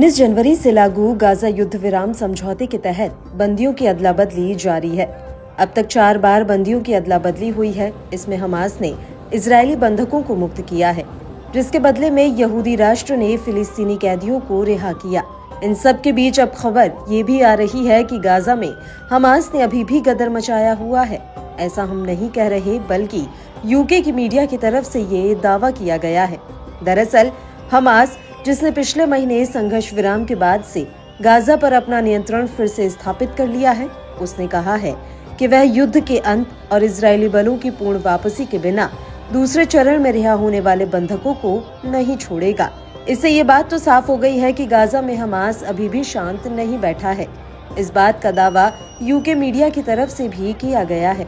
19 जनवरी से लागू गाजा युद्ध विराम समझौते के तहत बंदियों की अदला बदली जारी है। अब तक 4 बार बंदियों की अदला बदली हुई है। इसमें हमास ने इजरायली बंधकों को मुक्त किया है, जिसके बदले में यहूदी राष्ट्र ने फिलिस्तीनी कैदियों को रिहा किया। इन सब के बीच अब खबर ये भी आ रही है कि गाजा में हमास ने अभी भी गदर मचाया हुआ है। ऐसा हम नहीं कह रहे, बल्कि यूके की मीडिया की तरफ से ये दावा किया गया है। दरअसल हमास, जिसने पिछले महीने संघर्ष विराम के बाद से गाजा पर अपना नियंत्रण फिर से स्थापित कर लिया है, उसने कहा है कि वह युद्ध के अंत और इजरायली बलों की पूर्ण वापसी के बिना दूसरे चरण में रिहा होने वाले बंधकों को नहीं छोड़ेगा। इससे ये बात तो साफ हो गई है कि गाजा में हमास अभी भी शांत नहीं बैठा है। इस बात का दावा यूके मीडिया की तरफ से भी किया गया है।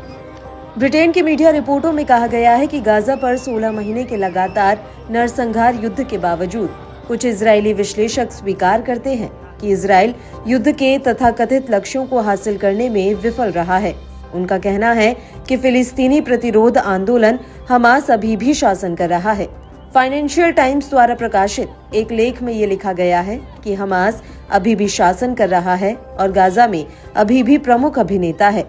ब्रिटेन की मीडिया रिपोर्टों में कहा गया है कि गाजा पर 16 महीने के लगातार नरसंहार युद्ध के बावजूद कुछ इजरायली विश्लेषक स्वीकार करते हैं कि इजरायल युद्ध के तथाकथित लक्ष्यों को हासिल करने में विफल रहा है। उनका कहना है कि फिलिस्तीनी प्रतिरोध आंदोलन हमास अभी भी शासन कर रहा है। फाइनेंशियल टाइम्स द्वारा प्रकाशित एक लेख में ये लिखा गया है कि हमास अभी भी शासन कर रहा है और गाजा में अभी भी प्रमुख अभिनेता है।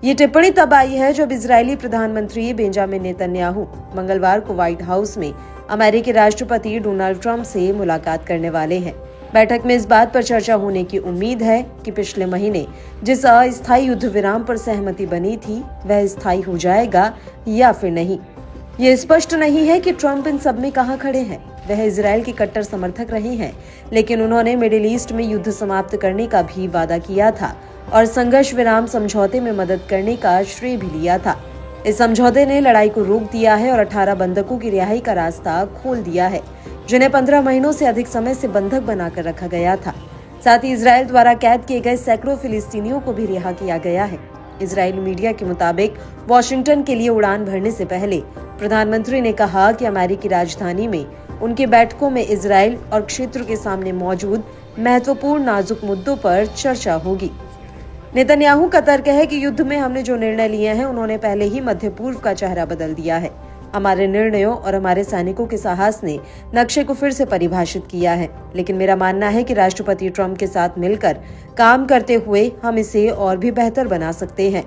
ये टिप्पणी तब आई है जब इजरायली प्रधानमंत्री बेंजामिन नेतन्याहू मंगलवार को व्हाइट हाउस में अमेरिकी राष्ट्रपति डोनाल्ड ट्रंप से मुलाकात करने वाले हैं। बैठक में इस बात पर चर्चा होने की उम्मीद है कि पिछले महीने जिस अस्थायी युद्ध विराम पर सहमति बनी थी, वह स्थायी हो जाएगा या फिर नहीं। ये स्पष्ट नहीं है कि ट्रंप इन सब में कहां खड़े हैं। वह इजरायल के कट्टर समर्थक रहे हैं, लेकिन उन्होंने मिडिल ईस्ट में युद्ध समाप्त करने का भी वादा किया था और संघर्ष विराम समझौते में मदद करने का श्रेय भी लिया था। इस समझौते ने लड़ाई को रोक दिया है और 18 बंधकों की रिहाई का रास्ता खोल दिया है, जिन्हें 15 महीनों से अधिक समय से बंधक बनाकर रखा गया था। साथ ही इजरायल द्वारा कैद किए गए सैकड़ों फिलिस्तीनियों को भी रिहा किया गया है। इजरायली मीडिया के मुताबिक वॉशिंगटन के लिए उड़ान भरने से पहले प्रधानमंत्री ने कहा कि अमेरिकी राजधानी में उनकी बैठकों में इजरायल और क्षेत्र के सामने मौजूद महत्वपूर्ण नाजुक मुद्दों पर चर्चा होगी। नेतन्याहू का तर्क है कि युद्ध में हमने जो निर्णय लिए हैं, उन्होंने पहले ही मध्य पूर्व का चेहरा बदल दिया है। हमारे निर्णयों और हमारे सैनिकों के साहस ने नक्शे को फिर से परिभाषित किया है, लेकिन मेरा मानना है कि राष्ट्रपति ट्रंप के साथ मिलकर काम करते हुए हम इसे और भी बेहतर बना सकते हैं।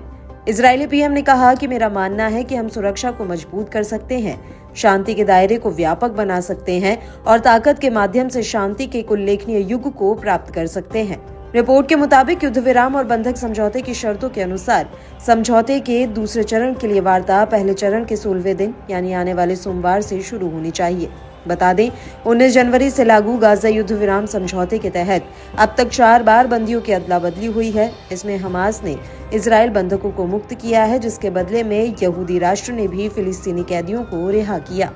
इजरायली पीएम ने कहा कि मेरा मानना है कि हम सुरक्षा को मजबूत कर सकते हैं, शांति के दायरे को व्यापक बना सकते हैं और ताकत के माध्यम से शांति के एक उल्लेखनीय युग को प्राप्त कर सकते हैं। रिपोर्ट के मुताबिक युद्ध विराम और बंधक समझौते की शर्तों के अनुसार समझौते के दूसरे चरण के लिए वार्ता पहले चरण के 16वें दिन यानी आने वाले सोमवार से शुरू होनी चाहिए। बता दें, 19 जनवरी से लागू गाजा युद्ध विराम समझौते के तहत अब तक 4 बार बंदियों की अदला बदली हुई है। इसमें हमास ने इजरायल बंधकों को मुक्त किया है, जिसके बदले में यहूदी राष्ट्र ने भी फिलिस्तीनी कैदियों को रिहा किया।